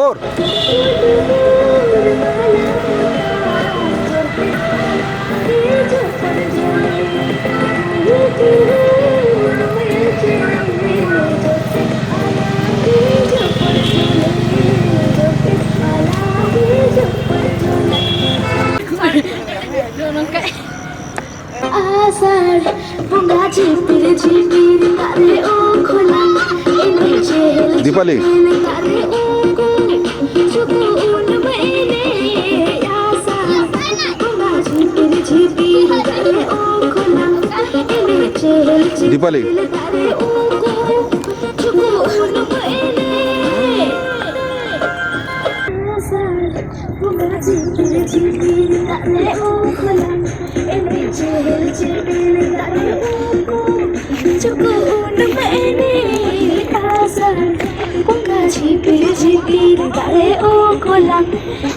जोर। आसार bunga झिपिर झिपिर तारे ओ खोला इने झेल दीपाली तारे ओ को सुकून मैंने आसार bunga झिपिर झिपिर तारे ओ खोला इने झेल दीपाली तारे ओ को सुकून मैंने आसार bunga झिपिर झिपिर तारे ओ खोला इने झेल तारे ओ को सुकून मैंने आसार bunga झिपिर झिपिर तारे ओ खोला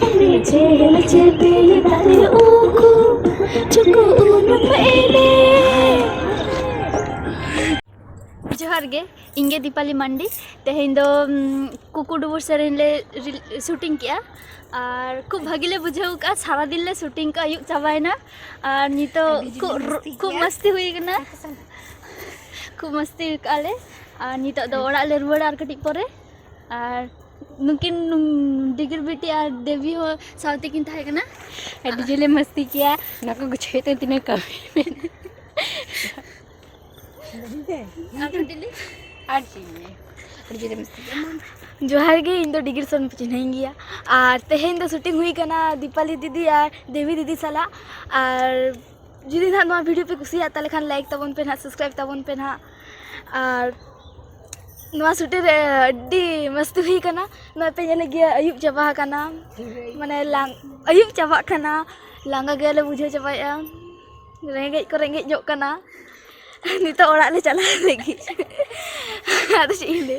इने झेल तारे ओ को सुकून मैंने। जोहार गे इंगे दीपाली मांडी तेहें दो कुकुडुबुर सेरेन ले शूटिंग किया और खूब भागीले बुझाव का सारा दिन ले शूटिंग का आयुब चाबायना और नितो खूब मस्ती हुई कना खूब मस्ती काले और नितो दो ओड़ा ले रुवाड़ आर कटिक परे और नुकिन डिगर बेटी और देवी हो सावते किन थाहे कना डीजे मस्ती किया नाको गुछेते तिने कमी जोहार गे इन दो डिगर सन चिन्ह गया और तेहें दो शूटिंग हुई कना दीपाली दीदी और देवी दीदी साला और जुदी ना नवा वीडियो पे कुसिया ताले खान लाइक तबन पे ना सब्सक्राइब तबन पे ना और नवा शूटिंग अड्डी मस्ती हुई कना नवा पे जने गया अयुब चाबा कना माने लांग अयुब चाबा कना लांगा गेले बुझे चाबाया रेंगे जो कना नितो ओड़ा ले चला लेगी आदो चीज ले